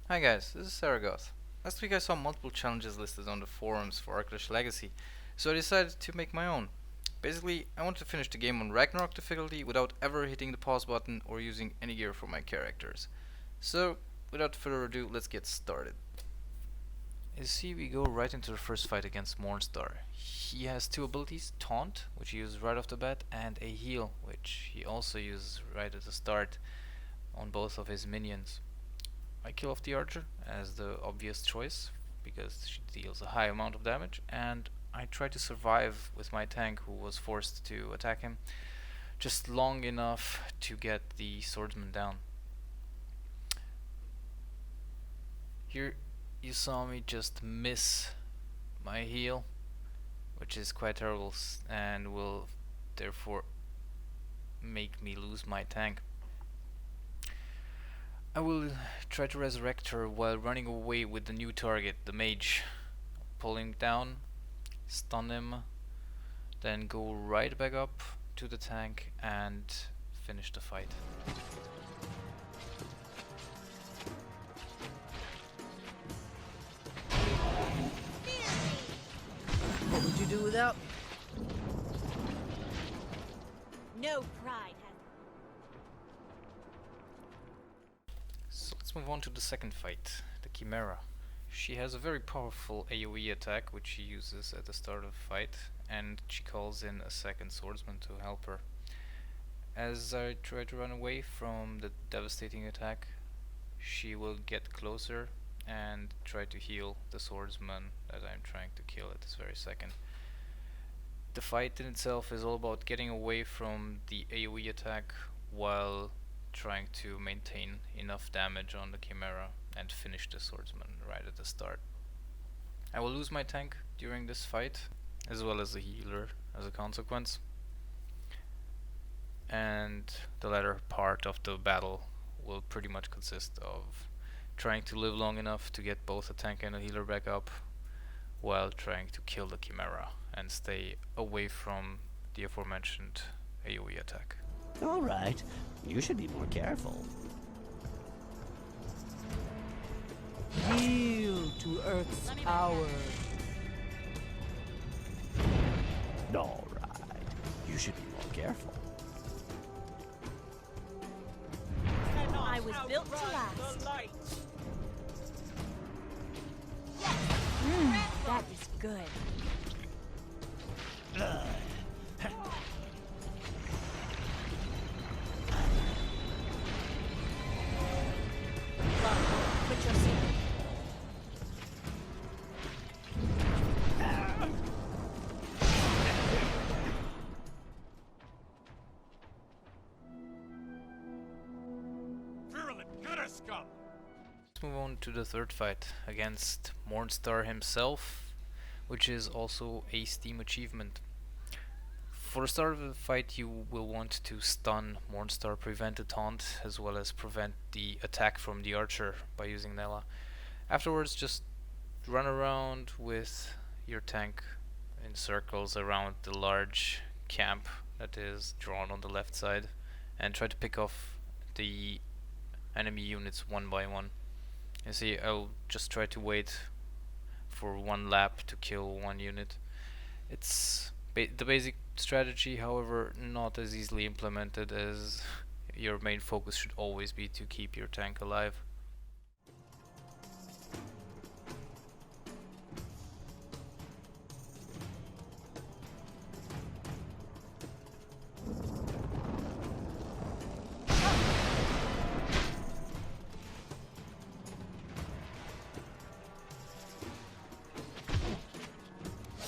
Hi guys, this is Saragoth. Last week I saw multiple challenges listed on the forums for Aarklash Legacy, so I decided to make my own. Basically, I wanted to finish the game on Ragnarok difficulty without ever hitting the pause button or using any gear for my characters. So, without further ado, let's get started. You see, we go right into the first fight against Mornstar. He has two abilities, Taunt, which he uses right off the bat, and a Heal, which he also uses right at the start on both of his minions. I kill off the archer as the obvious choice because she deals a high amount of damage, and I try to survive with my tank, who was forced to attack him just long enough to get the swordsman down. Here you saw me just miss my heal, which is quite terrible and will therefore make me lose my tank. I will try to resurrect her while running away with the new target, the mage. Pull him down, stun him, then go right back up to the tank and finish the fight. What would you do without? No pride has. So let's move on to the second fight, the Chimera. She has a very powerful AoE attack which she uses at the start of the fight, and she calls in a second swordsman to help her. As I try to run away from the devastating attack, she will get closer and try to heal the swordsman that I'm trying to kill at this very second. The fight in itself is all about getting away from the AoE attack while trying to maintain enough damage on the Chimera and finish the swordsman right at the start. I will lose my tank during this fight, as well as the healer as a consequence, and the latter part of the battle will pretty much consist of trying to live long enough to get both a tank and a healer back up while trying to kill the Chimera and stay away from the aforementioned AoE attack. All right, you should be more careful. Yield to Earth's power. All right, you should be more careful. I was built to last. That is good. Put your seat. Let's move on to the third fight against Mornstar himself, which is also a Steam achievement. For the start of the fight, you will want to stun Mornstar, prevent the taunt, as well as prevent the attack from the archer by using Nella. Afterwards, just run around with your tank in circles around the large camp that is drawn on the left side and try to pick off the enemy units one by one. You see, I'll just try to wait for one lap to kill one unit. It's the basic strategy, however, not as easily implemented, as your main focus should always be to keep your tank alive.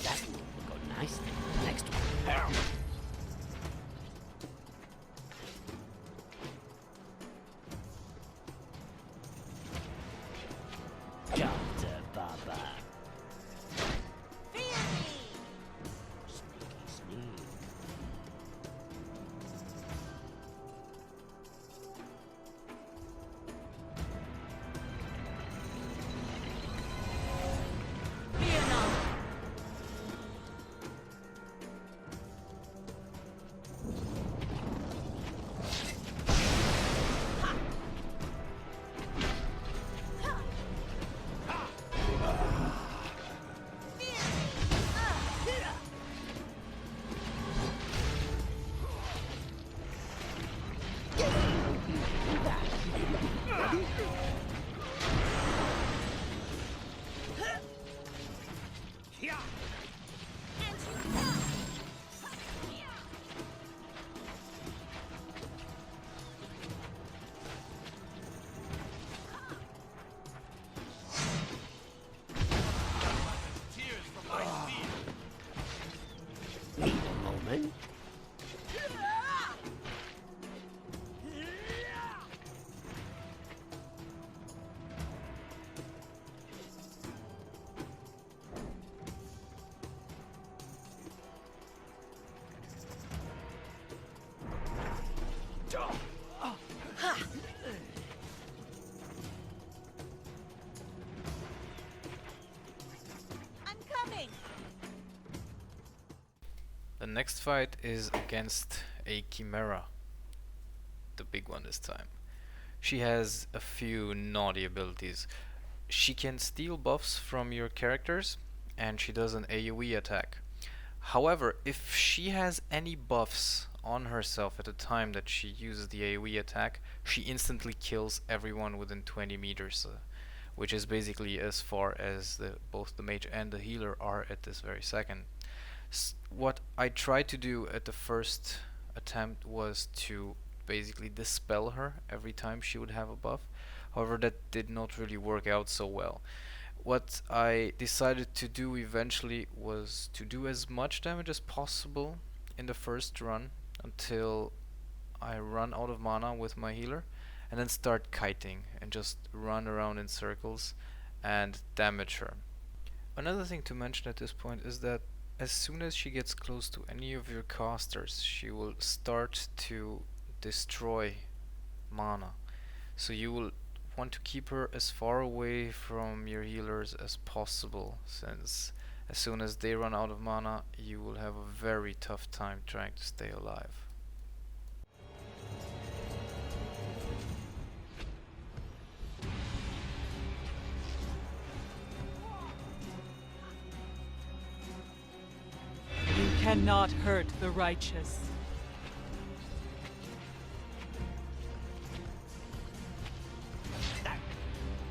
That will go nicely in the next one. next fight is against a Chimera, the big one this time. She has a few naughty abilities. She can steal buffs from your characters, and she does an AoE attack. However, if she has any buffs on herself at the time that she uses the AoE attack, she instantly kills everyone within 20 meters, which is basically as far as both the mage and the healer are at this very second. What I tried to do at the first attempt was to basically dispel her every time she would have a buff. However, that did not really work out so well. What I decided to do eventually was to do as much damage as possible in the first run until I run out of mana with my healer, and then start kiting and just run around in circles and damage her. Another thing to mention at this point is that as soon as she gets close to any of your casters, she will start to destroy mana. So you will want to keep her as far away from your healers as possible, since as soon as they run out of mana, you will have a very tough time trying to stay alive. You cannot hurt the righteous.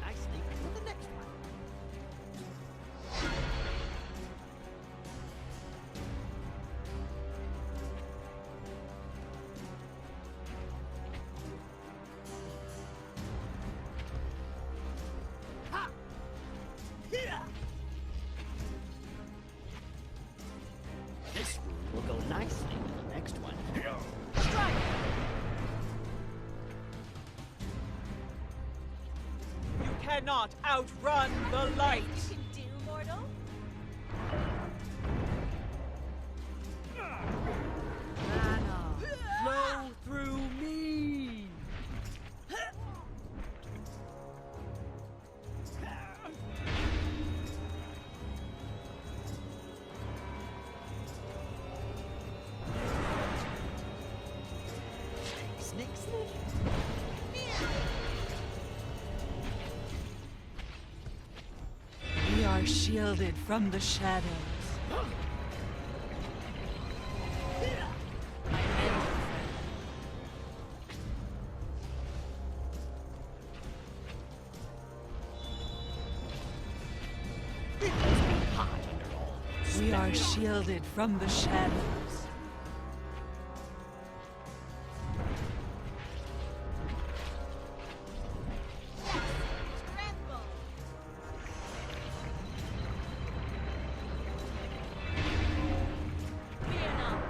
Nicely for the next one. Ha! Yeah! This will go nicely with the next one. Strike! You cannot outrun the light. You can do, mortal. Mana, flow through me. Sneak, sneak. We are shielded from the shadows. It must be hot under all. We are shielded from the shadows. Tremble. Fear not.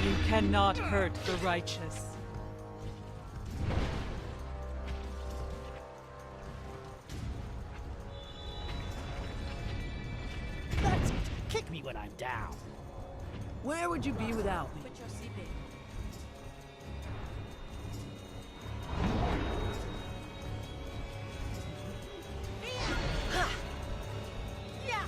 You cannot hurt the righteous. That's it. Kick me when I'm down. Where would you be without me? Put your CP. Yeah.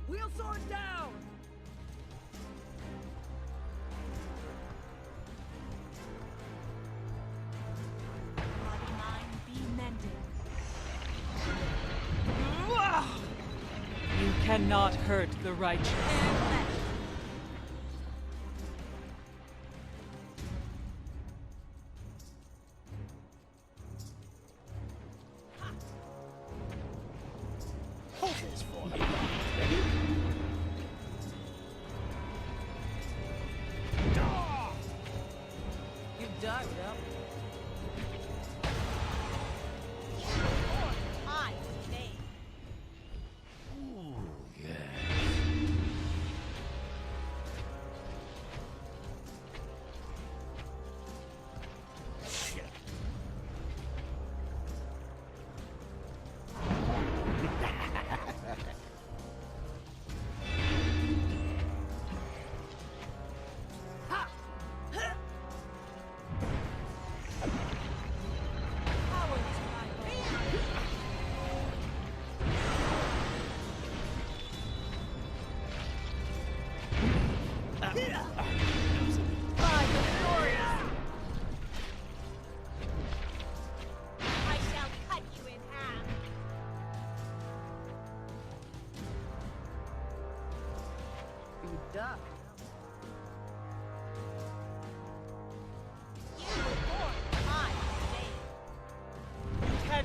Wheel sword down! Body mind be mended. You cannot hurt the righteous. Fair flesh.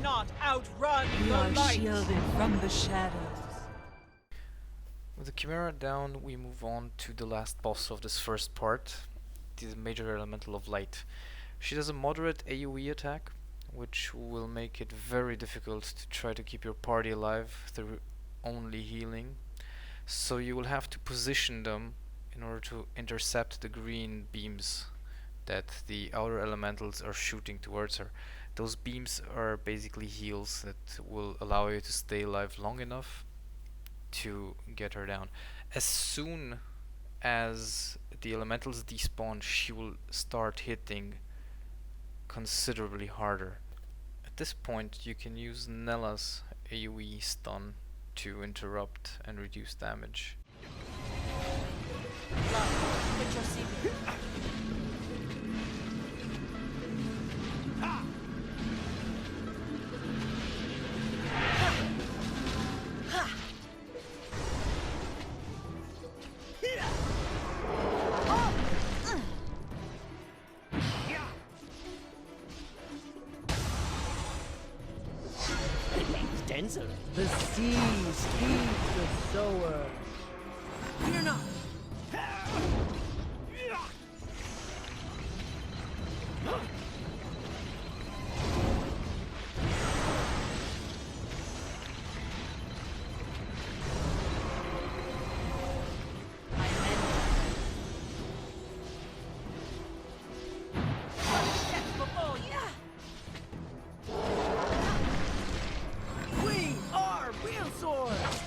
cannot outrun We the are light. shielded from the shadows. With the Chimera down, we move on to the last boss of this first part, the major elemental of light. She does a moderate AoE attack, which will make it very difficult to try to keep your party alive through only healing. So you will have to position them in order to intercept the green beams that the outer elementals are shooting towards her. Those beams are basically heals that will allow you to stay alive long enough to get her down. As soon as the elementals despawn, she will start hitting considerably harder. At this point, you can use Nella's AoE stun to interrupt and reduce damage. Quit your secret. Denser. The seas feed the sower. Fear not. We are real swords.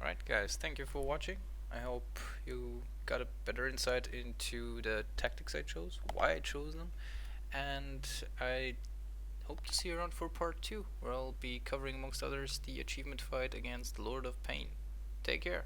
Alright guys, thank you for watching. I hope you got a better insight into the tactics I chose, why I chose them, and I hope to see you around for part 2, where I'll be covering amongst others the achievement fight against the Lord of Pain. Take care.